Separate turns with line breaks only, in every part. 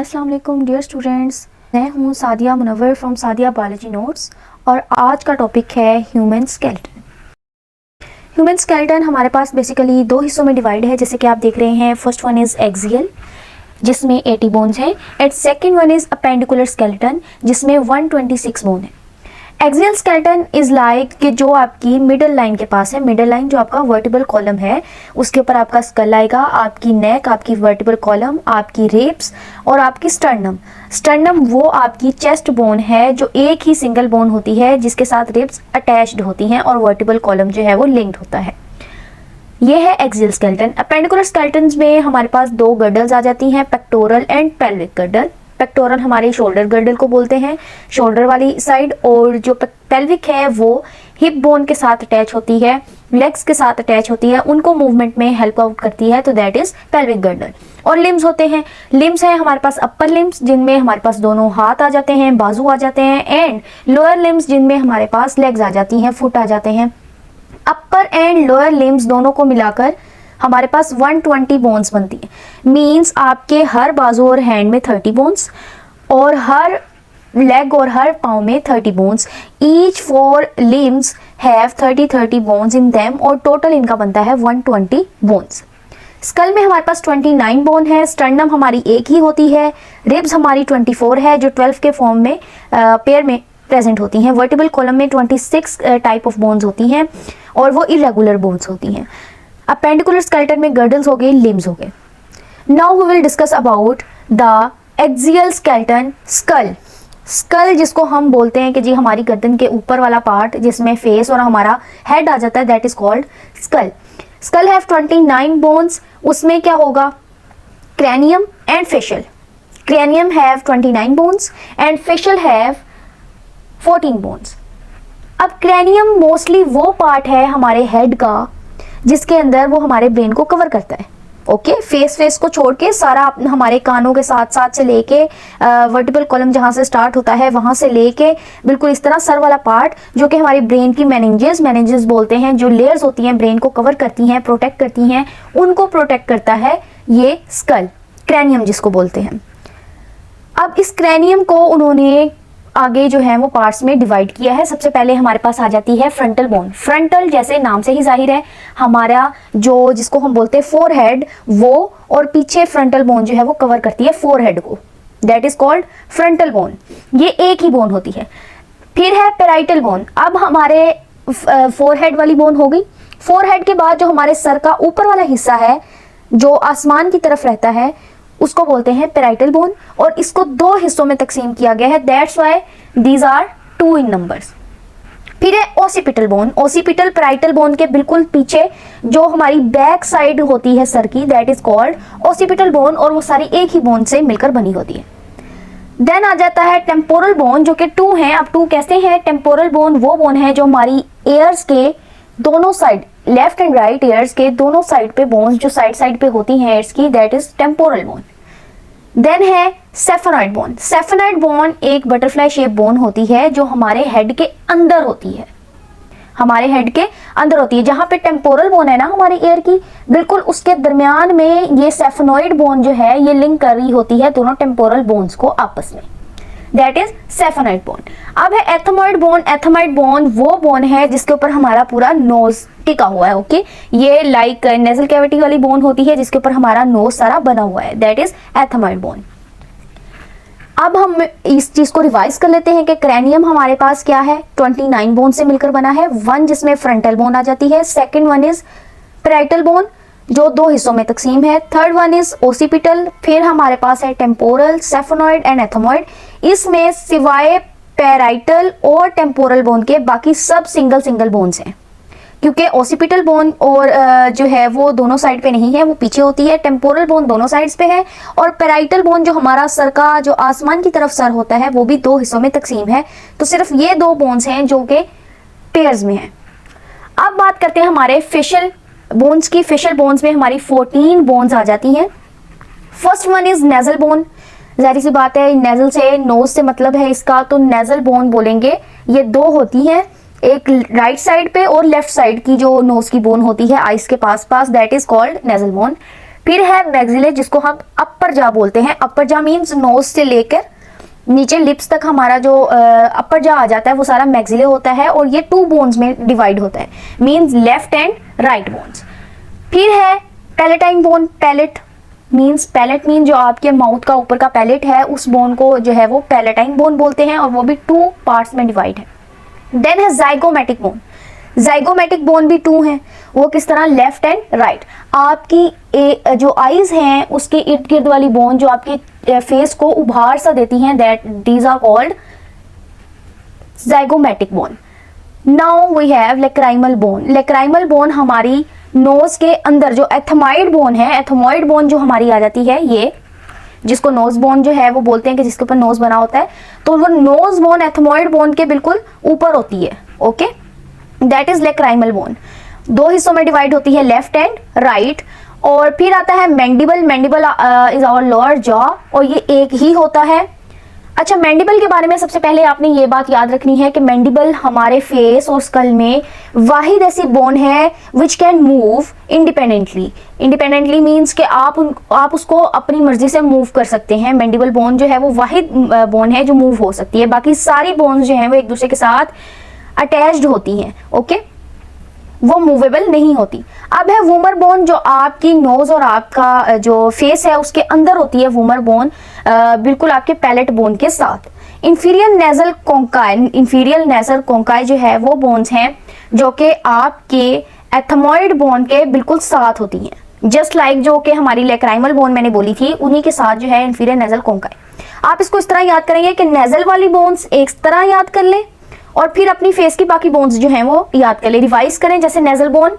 अस्सलाम वालेकुम dear students, मैं हूँ Sadia Munawwar from Sadia biology notes और आज का टॉपिक है ह्यूमन स्केलेटन। ह्यूमन स्केलेटन हमारे पास बेसिकली दो हिस्सों में डिवाइड है, जैसे कि आप देख रहे हैं। फर्स्ट वन इज़ एक्सियल जिसमें 80 बोन्स हैं and second one is appendicular skeleton जिसमें 126 बोन है। एक्सियल स्केलेटन इज लाइक कि जो आपकी मिडल लाइन के पास है, मिडल लाइन जो आपका वर्टिबल कॉलम है उसके ऊपर आपका स्कल आएगा, आपकी नेक, आपकी वर्टिबल कॉलम, आपकी रेप्स और आपकी स्टर्नम। स्टर्नम वो आपकी चेस्ट बोन है जो एक ही सिंगल बोन होती है जिसके साथ रेप्स अटैच्ड होती हैं और वर्टिबल कॉलम जो है वो लिंक्ड होता है। ये है एक्सियल स्केलेटन। अपेंडिकुलर स्केलेटन में हमारे पास दो गर्डल्स आ जाती हैं, pectoral and pelvic girdle. Pectoral हमारे शोल्डर गर्डल को बोलते हैं, शोल्डर वाली साइड, और जो पेल्विक है वो हिप बोन के साथ अटैच होती है, लेग्स के साथ अटैच होती है, उनको मूवमेंट में हेल्प आउट करती है, तो दैट इज पेल्विक गर्डल। और लिम्स होते हैं, लिम्स है हमारे पास अपर लिम्स जिनमें हमारे पास दोनों हाथ आ जाते हैं, बाजू आ जाते हैं, एंड लोअर लिम्स जिनमें हमारे पास लेग्स आ जाती हैं, फुट आ जाते हैं। अपर एंड लोअर लिम्स दोनों को मिलाकर हमारे पास 120 बोन्स बनती है। मीन्स आपके हर बाजू और हैंड में 30 बोन्स और हर लेग और हर पाँव में 30 bones. Each 4 limbs have 30 bones in them और टोटल इनका बनता है 120 बोन्स। स्कल में हमारे पास 29 बोन है, स्टर्नम हमारी एक ही होती है, रिब्स हमारी 24 है जो 12 के फॉर्म में पेयर में प्रेजेंट होती हैं। वर्टिबल कॉलम में 26 टाइप ऑफ बोन्स होती हैं और वो इरेगुलर बोन्स होती हैं। अपेंडिकुलर स्केलेटन में गर्डल्स हो गए, लिम्स हो गए। Now we will discuss about the axial skeleton skull. Skull जिसको हम बोलते हैं कि जी हमारी गर्दन के ऊपर वाला पार्ट जिसमें फेस और हमारा हेड आ जाता है, that is called skull. Skull have 29 bones. उसमें क्या होगा, cranium and facial. Cranium have 29 bones and facial have 14 bones. अब क्रैनियम मोस्टली वो पार्ट है हमारे हेड का जिसके अंदर वो हमारे ब्रेन को कवर करता है। ओके, फेस को छोड़ के सारा हमारे कानों के साथ से लेके वर्टिबल कॉलम जहाँ से स्टार्ट होता है वहाँ से लेके बिल्कुल इस तरह सर वाला पार्ट जो कि हमारी ब्रेन की मेनिंजेस बोलते हैं, जो लेयर्स होती हैं ब्रेन को कवर करती हैं, प्रोटेक्ट करती हैं, उनको प्रोटेक्ट करता है ये स्कल, क्रैनियम जिसको बोलते हैं। अब इस क्रैनियम को उन्होंने आगे जो है वो पार्ट्स में डिवाइड किया है। सबसे पहले हमारे पास आ जाती है फ्रंटल बोन। फ्रंटल जैसे नाम से ही जाहिर है हमारा जो जिसको हम बोलते हैं फोरहेड, वो और पीछे फ्रंटल बोन जो है वो कवर करती है फोरहेड को, that is called frontal bone. ये एक ही बोन होती है। फिर है पेराइटल बोन। अब हमारे फोरहेड वाली बोन हो गई। फोरहेड के बाद जो हमारे सर का ऊपर वाला हिस्सा है जो आसमान की तरफ रहता है उसको बोलते हैं पेराइटल बोन, और इसको दो हिस्सों में तकसीम किया गया है, that's why these are 2 in numbers. फिर है occipital bone. Occipital parietal bone के बिल्कुल पीछे जो हमारी बैक साइड होती है सर की, that is called occipital bone, और वो सारी एक ही बोन से मिलकर बनी होती है। देन आ जाता है टेम्पोरल बोन जो कि 2 है। अब 2 कैसे हैं? टेम्पोरल बोन वो बोन है जो हमारी एयर्स के दोनों side, left and right ears के दोनों साइड पे बोन्स जो साइड पे होती हैं एयर्स की, that is temporal bone. Then है सेफेनॉइड बोन। सेफेनॉइड बोन एक बटरफ्लाई शेप बोन होती है जो हमारे हेड के अंदर होती है, हमारे हेड के अंदर होती है। जहां पे टेम्पोरल बोन है ना हमारी एयर की, बिल्कुल उसके दरमियान में ये सेफेनॉइड बोन जो है ये लिंक कर रही होती है दोनों टेम्पोरल बोन्स को आपस में, दैट इज सेफेनॉइड बोन। अब है एथमॉइड बोन। एथमॉइड बोन वो बोन है जिसके ऊपर हमारा पूरा नोज टिका हुआ है। ओके, ये लाइक नेजल कैविटी वाली बोन होती है जिसके ऊपर हमारा नोज सारा बना हुआ है, दैट इज एथमॉइड बोन। अब हम इस चीज को रिवाइज कर लेते हैं कि क्रैनियम हमारे पास क्या है, 29 बोन से मिलकर बना है। 1 जिसमें फ्रंटल बोन आ जाती है, second one is parietal bone जो 2 हिस्सों में तकसीम है, थर्ड वन इज ओसिपिटल, फिर हमारे पास है टेम्पोरल, सेफेनॉइड एंड एथमॉइड। इसमें सिवाय पेराइटल और टेम्पोरल बोन के बाकी सब सिंगल बोन्स हैं, क्योंकि ओसिपिटल बोन और जो है वो दोनों साइड पे नहीं है, वो पीछे होती है। टेम्पोरल बोन दोनों साइड्स पे है, और पेराइटल बोन जो हमारा सर का जो आसमान की तरफ सर होता है वो भी 2 हिस्सों में तकसीम है। तो सिर्फ ये 2 बोन्स हैं जो कि पेयर्स में हैं। अब बात करते हैं हमारे फेशियल बोन्स की। फेशियल बोन्स में हमारी 14 बोन्स आ जाती हैं। First one is nasal bone. जाहिर सी बात है नेजल से नोज से मतलब है इसका, तो नेजल बोन बोलेंगे। ये 2 होती हैं, एक राइट साइड पे और लेफ्ट साइड की जो नोज की बोन होती है आइस के पास, that is called nasal bone. फिर है मैक्सिले जिसको हम अपर जा बोलते हैं। अपर जा मीन्स नोज से लेकर नीचे लिप्स तक हमारा जो अपर जा आ जाता है वो सारा मैक्सिले होता है, और ये 2 बोन्स में डिवाइड होता है, means left and right bones. फिर है पैलेटाइन बोन। पैलेट मीन जो आपके माउथ का ऊपर का पैलेट है उस बोन को जो है वो पैलेटाइन बोन बोलते हैं, और वो भी 2 पार्ट्स में डिवाइड है। देन है जाइगोमेटिक बोन। जाइगोमेटिक बोन भी 2 हैं। वो किस तरह, लेफ्ट एंड राइट। आपकी जो आईज हैं उसके इर्द गिर्द वाली बोन जो आपके फेस को उभार सा देती हैं, that these are called zygomatic bone. Now we have lacrimal bone. Lacrimal bone हमारी नोज के अंदर जो एथमॉइड बोन है, एथमॉइड बोन जो हमारी आ जाती है, ये जिसको नोज बोन जो है वो बोलते हैं कि जिसके ऊपर नोज बना होता है, तो वो नोज बोन एथमॉइड बोन के बिल्कुल ऊपर होती है। Okay, that is lacrimal bone. 2 हिस्सों में डिवाइड होती है, लेफ्ट एंड राइट। और फिर आता है mandible. Mandible is our lower jaw, और ये एक ही होता है। अच्छा, मैंडिबल के बारे में सबसे पहले आपने ये बात याद रखनी है कि मैंडिबल हमारे फेस और स्कल में वाहिद ऐसी बोन है which can move independently. Independently means कि आप उसको अपनी मर्जी से मूव कर सकते हैं। मैंडिबल बोन जो है वो वाहिद बोन है जो मूव हो सकती है, बाकी सारी बोन्स जो हैं वो एक दूसरे के साथ अटैच्ड होती हैं। ओके, वो मूवेबल नहीं होती। अब है वूमर बोन, जो आपकी नोज और आपका जो फेस है उसके अंदर होती है वूमर बोन, बिल्कुल आपके पैलेट बोन के साथ। Inferior nasal conchae. Inferior nasal conchae जो है वो बोन्स हैं जो कि आपके एथमॉइड बोन के बिल्कुल साथ होती हैं, जस्ट लाइक जो कि हमारी लेक्राइमल बोन मैंने बोली थी, उन्हीं के साथ जो है इंफीरियर नेजल कोंकाई। आप इसको इस तरह याद करेंगे कि नेजल वाली बोन्स एक तरह याद कर लें और फिर अपनी फेस की बाकी बोन्स जो हैं वो याद कर ले, रिवाइज करें, जैसे नेजल बोन,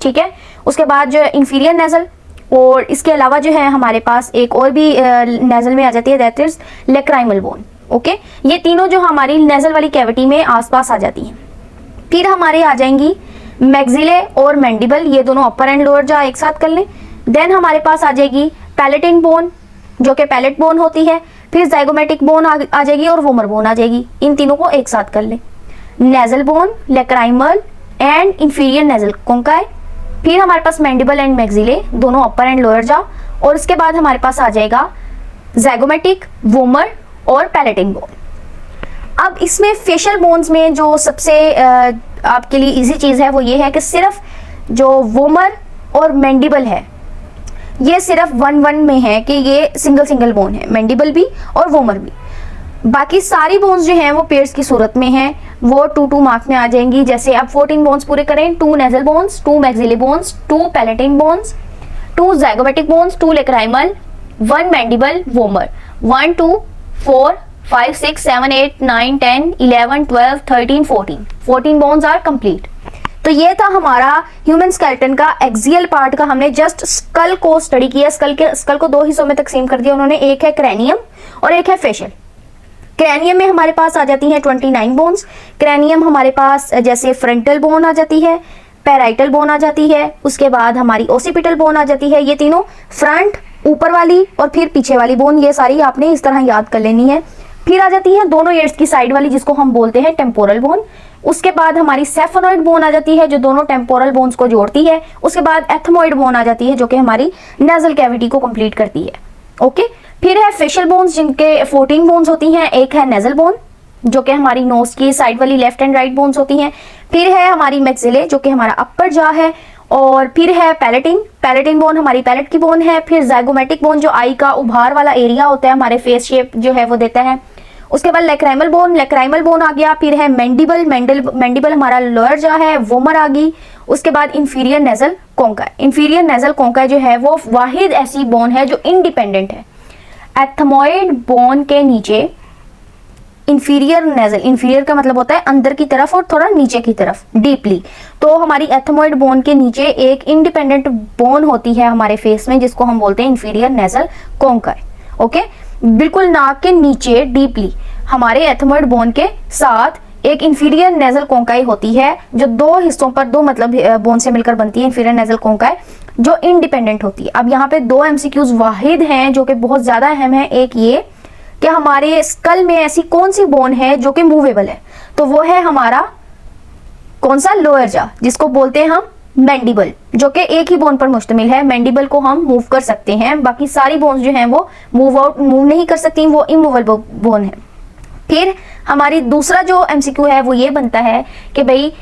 ठीक है, उसके बाद जो इंफीरियर नेजल, और इसके अलावा जो है हमारे पास एक और भी नेजल में आ जाती है, that is lacrimal bone. Okay, ये तीनों जो हमारी नेजल वाली कैविटी में आसपास आ जाती हैं। फिर हमारे आ जाएंगी मैक्सिले और मैंडिबल, ये दोनों अपर एंड लोअर जॉ एक साथ कर लें। देन हमारे पास आ जाएगी पैलेटिन बोन जो कि पैलेट बोन होती है। फिर जाइगोमेटिक बोन आ जाएगी और वूमर बोन आ जाएगी। इन तीनों को एक साथ कर लें, nasal bone, lacrimal and inferior nasal conchae. फिर हमारे पास मैंडिबल एंड मैक्सिले, दोनों अपर एंड लोअर जॉ, और उसके बाद हमारे पास आ जाएगा जाइगोमेटिक, वूमर और पैलेटिन बोन। अब इसमें फेशियल बोन्स में जो सबसे आपके लिए इजी चीज है वो ये है कि सिर्फ जो वूमर और मैंडिबल है ये सिर्फ 1-1 में है कि ये सिंगल बोन है, मैंडिबल भी और वूमर भी। बाकी सारी बोन्स जो हैं वो पेयर्स की सूरत में हैं, वो 2-2 मार्क्स में आ जाएंगी। जैसे अब 14 बोन्स पूरे करें, 2 nasal bones, 2 maxillae bones, 2 palatine bones, 2 zygomatic bones, 2 lacrimal, 1 mandible, vomer. 1 2 4 5 6 7 8 9 10 11 12 13 14 bones are complete. तो ये था हमारा ह्यूमन स्केलेटन का एक्सियल पार्ट का, हमने जस्ट स्कल को स्टडी किया। स्कल को 2 हिस्सों में तकसीम कर दिया उन्होंने, एक है क्रैनियम और एक है फेशियल। क्रैनियम में हमारे पास आ जाती हैं 29 बोन्स। क्रैनियम हमारे पास जैसे फ्रंटल बोन आ जाती है, पैराइटल बोन आ जाती है, उसके बाद हमारी ओसिपिटल बोन आ जाती है। ये तीनों फ्रंट ऊपर वाली और फिर पीछे वाली बोन, ये सारी आपने इस तरह याद कर लेनी है। फिर आ जाती है दोनों ईयर्स की साइड वाली जिसको हम बोलते हैं टेम्पोरल बोन। उसके बाद हमारी सेफेनॉइड बोन आ जाती है जो दोनों टेम्पोरल बोन्स को जोड़ती है। उसके बाद एथमॉइड बोन आ जाती है जो कि हमारी नेजल कैविटी को कंप्लीट करती है। ओके, फिर है फेशियल बोन्स जिनके 14 बोन्स होती हैं। एक है नेजल बोन जो कि हमारी नोज की साइड वाली लेफ्ट एंड राइट बोन्स होती हैं। फिर है हमारी मैक्सिले जो कि हमारा अपर जॉ है, और फिर है पैलेटिन बोन हमारी पैलेट की बोन है। फिर जाइगोमेटिक बोन जो आई का उभार वाला एरिया होता है, हमारे फेस शेप जो है वो देता है। उसके बाद लेक्राइमल बोन आ गया। फिर है मैंडिबल हमारा लोअर जॉ है, वूमर आ गई। उसके बाद इंफीरियर नेजल कोंकाई जो है वो वाहिद ऐसी बोन है जो इंडिपेंडेंट है। एथमॉइड बोन के नीचे इंफीरियर का मतलब होता है अंदर की तरफ और थोड़ा नीचे की तरफ डीपली। तो हमारी एथमॉइड बोन के नीचे एक इंडिपेंडेंट बोन होती है हमारे फेस में जिसको हम बोलते हैं इंफीरियर नेजल कोंकाई। ओके, बिल्कुल नाक के नीचे डीपली हमारे एथमॉइड बोन के साथ एक इंफीरियर नेजल कोंकाई होती है जो 2 हिस्सों पर 2 मतलब बोन से मिलकर बनती है इंफीरियर नेजल कोंकाई जो इंडिपेंडेंट होती है। अब यहाँ पे 2 MCQs वाहिद हैं जो कि बहुत ज्यादा अहम है। एक ये कि हमारे स्कल में ऐसी कौन सी बोन है जो कि मूवेबल है, तो वो है हमारा कौन सा लोअर जॉ जिसको बोलते हैं हम मैंडिबल, जो कि एक ही बोन पर मुश्तमिल है। मैंडिबल को हम मूव कर सकते हैं, बाकी सारी बोन्स जो हैं वो मूव नहीं कर सकती, वो इमूवेबल बोन है। फिर हमारी दूसरा जो एमसीक्यू है वो ये बनता है कि भाई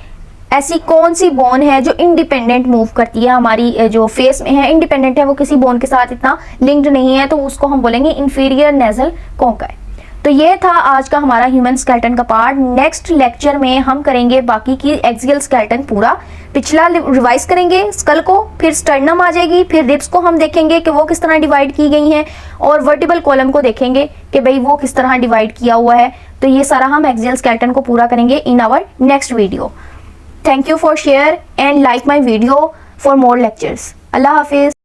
ऐसी कौन सी बोन है जो इंडिपेंडेंट मूव करती है, हमारी जो फेस में है इंडिपेंडेंट है, वो किसी बोन के साथ इतना लिंक्ड नहीं है, तो उसको हम बोलेंगे इंफीरियर नेजल कॉन्काई। तो ये था आज का हमारा ह्यूमन स्केलेटन का पार्ट। नेक्स्ट लेक्चर में हम करेंगे बाकी की एक्सियल स्केलेटन पूरा। पिछला रिवाइज करेंगे स्कल को, फिर स्टर्नम आ जाएगी, फिर रिब्स को हम देखेंगे कि वो किस तरह डिवाइड की गई हैं, और वर्टिबल कॉलम को देखेंगे कि भाई वो किस तरह डिवाइड किया हुआ है। तो ये सारा हम एक्सियल स्केलेटन को पूरा करेंगे in our next video. Thank you for share and like my video for more lectures. Allah Hafiz.